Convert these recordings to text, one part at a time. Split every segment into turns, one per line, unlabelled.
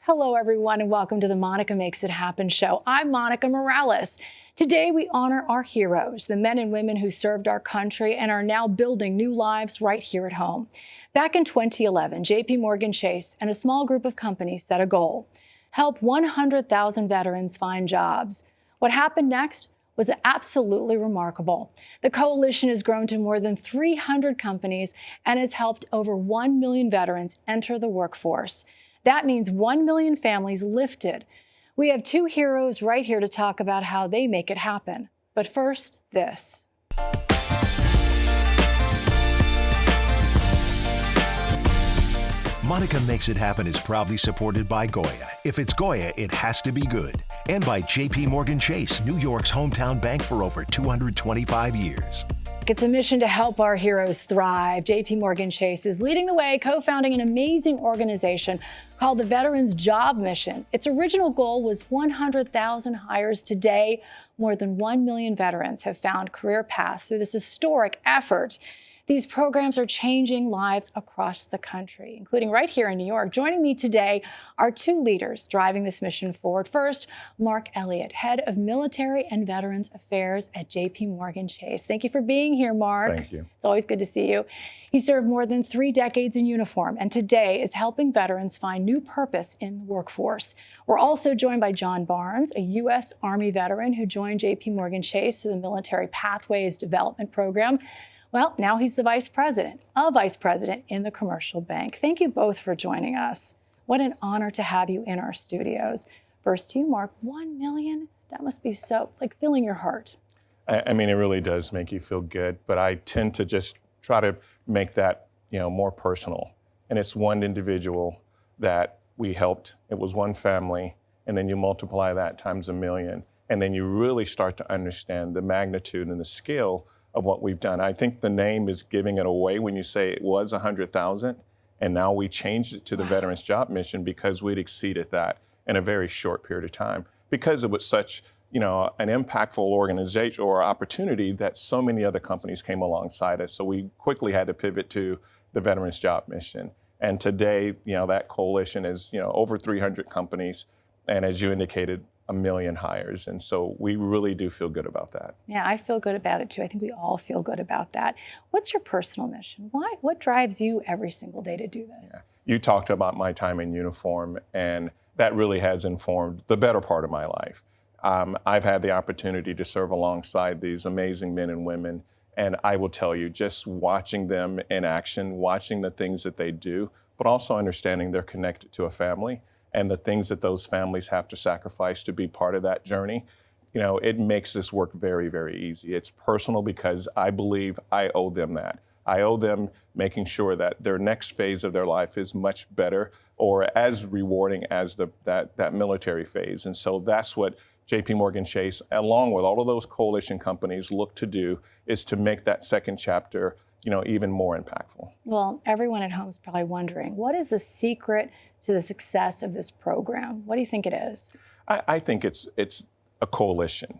Hello, everyone, and welcome to the Monica Makes It Happen show. I'm Monica Morales. Today, we honor our heroes, the men and women who served our country and are now building new lives right here at home. Back in 2011, JPMorganChase and a small group of companies set a goal: help 100,000 veterans find jobs. What happened next was absolutely remarkable. The coalition has grown to more than 300 companies and has helped over 1 million veterans enter the workforce. That means 1 million families lifted. We have two heroes right here to talk about how they make it happen. But first, this.
Monica Makes It Happen is proudly supported by Goya. If it's Goya, it has to be good. And by JPMorganChase, New York's hometown bank for over 225 years.
It's a mission to help our heroes thrive. JPMorganChase is leading the way, co-founding an amazing organization called the Veterans Job Mission. Its original goal was 100,000 hires. Today, more than 1 million veterans have found career paths through this historic effort. These programs are changing lives across the country, including right here in New York. Joining me today are two leaders driving this mission forward. First, Mark Elliott, head of Military and Veterans Affairs at JPMorganChase. Thank you for being here, Mark.
Thank you.
It's always good to see you. He served more than 3 decades in uniform and today is helping veterans find new purpose in the workforce. We're also joined by John Barnes, a U.S. Army veteran who joined JPMorganChase through the Military Pathways Development Program. Well, now he's the vice president in the commercial bank. Thank you both for joining us. What an honor to have you in our studios. First to you, Mark, 1 million? That must be so, like, filling your heart.
I mean, it really does make you feel good, but I tend to just try to make that, more personal. And it's one individual that we helped. It was one family, and then you multiply that times 1 million, and then you really start to understand the magnitude and the scale of what we've done. I think the name is giving it away when you say it was 100,000, and now we changed it to the Veterans Job Mission because we'd exceeded that in a very short period of time because it was such, an impactful organization or opportunity that so many other companies came alongside us. So we quickly had to pivot to the Veterans Job Mission. And today, that coalition is, over 300 companies, and as you indicated, 1 million hires. And so we really do feel good about that.
Yeah, I feel good about it too. I think we all feel good about that. What's your personal mission? What drives you every single day to do this?
Yeah. You talked about my time in uniform, and that really has informed the better part of my life. I've had the opportunity to serve alongside these amazing men and women, and I will tell you, just watching them in action, watching the things that they do, but also understanding they're connected to a family and the things that those families have to sacrifice to be part of that journey, it makes this work very, very easy. It's personal because I believe I owe them that. I owe them making sure that their next phase of their life is much better or as rewarding as that military phase. And so that's what JPMorganChase, along with all of those coalition companies, look to do, is to make that second chapter even more impactful.
Well, everyone at home is probably wondering, what is the secret to the success of this program? What do you think it is?
I think it's a coalition.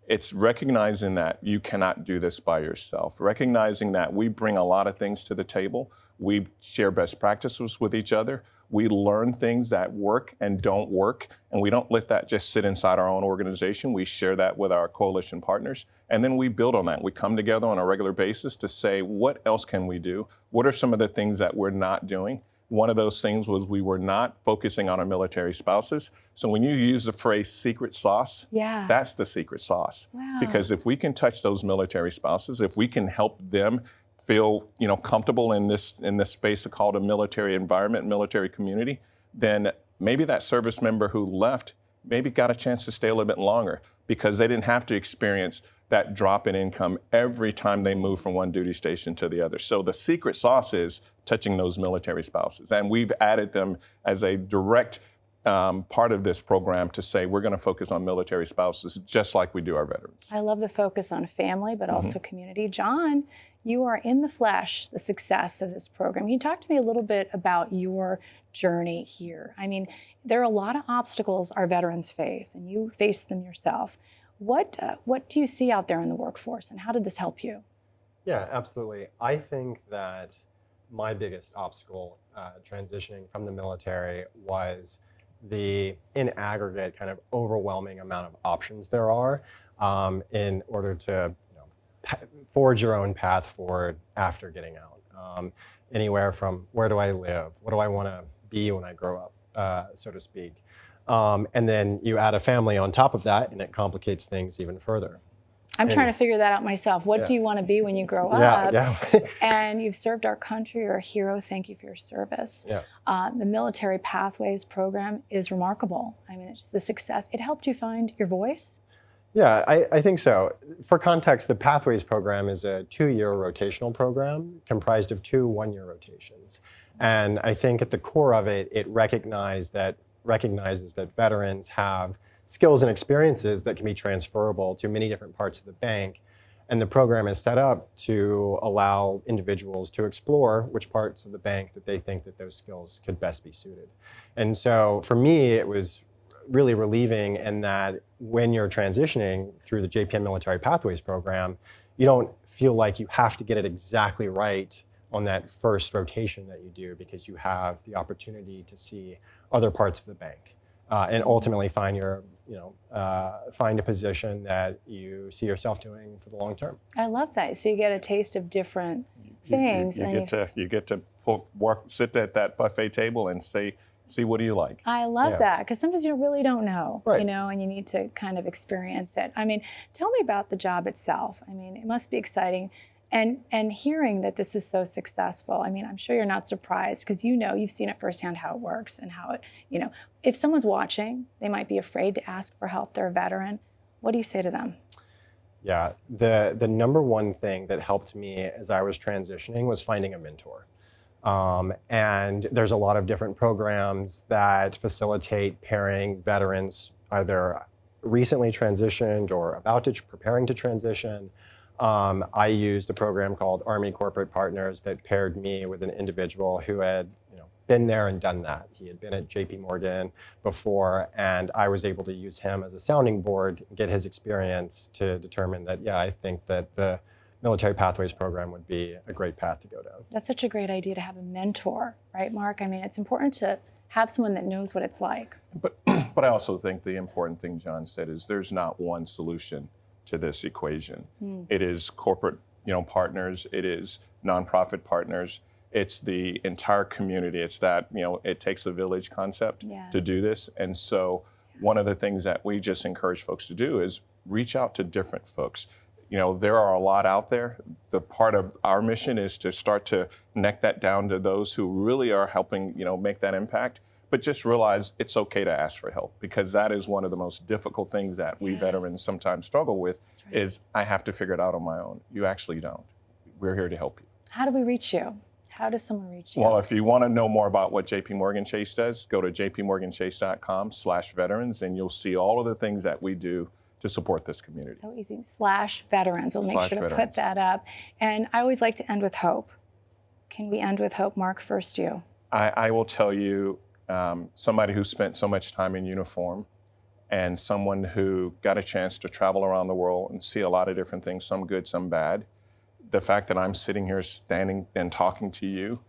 It's recognizing that you cannot do this by yourself, recognizing that we bring a lot of things to the table. We share best practices with each other. We learn things that work and don't work, and we don't let that just sit inside our own organization. We share that with our coalition partners, and then we build on that. We come together on a regular basis to say, what else can we do? What are some of the things that we're not doing? One of those things was we were not focusing on our military spouses. So when you use the phrase secret sauce, that's the secret sauce.
Wow.
Because if we can touch those military spouses, if we can help them feel comfortable in this space called a military environment, military community, then maybe that service member who left maybe got a chance to stay a little bit longer because they didn't have to experience that drop in income every time they move from one duty station to the other. So the secret sauce is touching those military spouses. And we've added them as a direct part of this program to say we're going to focus on military spouses just like we do our veterans.
I love the focus on family, but also community. John, you are in the flesh the success of this program. Can you talk to me a little bit about your journey here? I mean, there are a lot of obstacles our veterans face, and you face them yourself. What do you see out there in the workforce, and how did this help you?
Yeah, absolutely. I think that my biggest obstacle transitioning from the military was in aggregate, kind of overwhelming amount of options there are in order to forge your own path forward after getting out. Anywhere from where do I live, what do I want to be when I grow up, so to speak. And then you add a family on top of that, and it complicates things even further.
I'm trying to figure that out myself. What do you want to be when you grow up?
Yeah.
And you've served our country. You're a hero. Thank you for your service.
Yeah.
The Military Pathways program is remarkable. I mean, it's the success. It helped you find your voice?
Yeah, I think so. For context, the Pathways program is a 2-year rotational program comprised of 2 one-year rotations. And I think at the core of it, it recognizes that veterans have skills and experiences that can be transferable to many different parts of the bank. And the program is set up to allow individuals to explore which parts of the bank that they think that those skills could best be suited. And so for me, it was really relieving in that when you're transitioning through the JPM Military Pathways program, you don't feel like you have to get it exactly right on that first rotation that you do, because you have the opportunity to see other parts of the bank and ultimately find a position that you see yourself doing for the long term.
I love that. So you get a taste of different things.
You get to sit at that buffet table and see what do you like.
I love that, because sometimes you really don't know,
right.
And you need to kind of experience it. I mean, tell me about the job itself. I mean, it must be exciting. And hearing that this is so successful, I mean, I'm sure you're not surprised, because you've seen it firsthand how it works and how it, if someone's watching, they might be afraid to ask for help. They're a veteran. What do you say to them?
Yeah, the number one thing that helped me as I was transitioning was finding a mentor. And there's a lot of different programs that facilitate pairing veterans either recently transitioned or preparing to transition. I used a program called Army Corporate Partners that paired me with an individual who had been there and done that. He had been at JPMorgan before, and I was able to use him as a sounding board, get his experience to determine that, I think that the Military Pathways program would be a great path to go down.
That's such a great idea to have a mentor, right, Mark? I mean, it's important to have someone that knows what it's like.
But I also think the important thing John said is there's not one solution to this equation. It is corporate, partners. It is nonprofit partners. It's the entire community. It's that, it takes a village concept to do this. And so one of the things that we just encourage folks to do is reach out to different folks. There are a lot out there. The part of our mission is to start to connect that down to those who really are helping, make that impact. But just realize it's okay to ask for help, because that is one of the most difficult things that we veterans sometimes struggle with, is I have to figure it out on my own. You actually don't. We're here to help you.
How do we reach you? How does someone reach you?
Well, if you want to know more about what JPMorganChase does, go to jpmorganchase.com/veterans, and you'll see all of the things that we do to support this community.
So easy. /veterans. We'll make sure to put that up. And I always like to end with hope. Can we end with hope? Mark, first you.
I will tell you, somebody who spent so much time in uniform, and someone who got a chance to travel around the world and see a lot of different things, some good, some bad. The fact that I'm sitting here standing and talking to you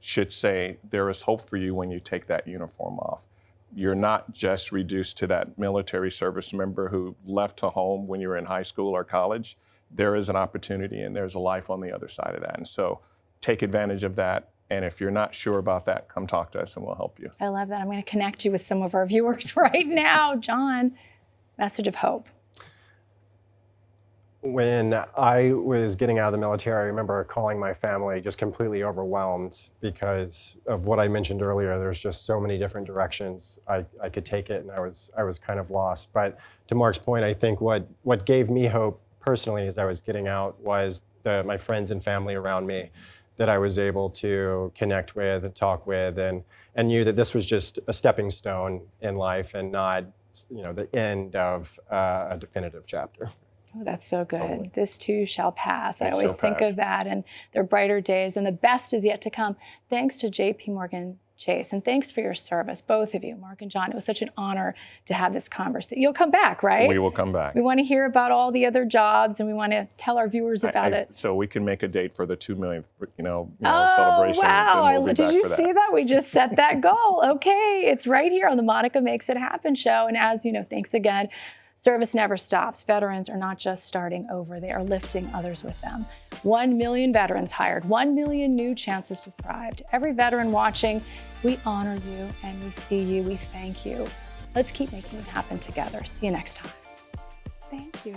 should say there is hope for you when you take that uniform off. You're not just reduced to that military service member who left to home when you were in high school or college. There is an opportunity, and there's a life on the other side of that. And so take advantage of that. And if you're not sure about that, come talk to us and we'll help you.
I love that. I'm going to connect you with some of our viewers right now. John, message of hope.
When I was getting out of the military, I remember calling my family just completely overwhelmed because of what I mentioned earlier. There's just so many different directions I could take it, and I was kind of lost. But to Mark's point, I think what gave me hope personally as I was getting out was my friends and family around me that I was able to connect with and talk with, and knew that this was just a stepping stone in life and not the end of a definitive chapter.
Oh, that's so good.
Totally.
This too shall pass. I
It
always
shall
think
pass.
of that, and there are brighter days, and the best is yet to come. Thanks to JPMorgan Chase. And thanks for your service, both of you, Mark and John. It was such an honor to have this conversation. You'll come back, right?
We will come back.
We want to hear about all the other jobs, and we want to tell our viewers about it.
So we can make a date for the 2 millionth,
Oh,
celebration.
wow.
Then we'll be
Did
back
you
for that.
see that? We just set that goal. Okay. It's right here on the Monica Makes It Happen show. And as you know, thanks again. Service never stops. Veterans are not just starting over, they are lifting others with them. 1 million veterans hired, 1 million new chances to thrive. To every veteran watching, we honor you and we see you. We thank you. Let's keep making it happen together. See you next time. Thank you.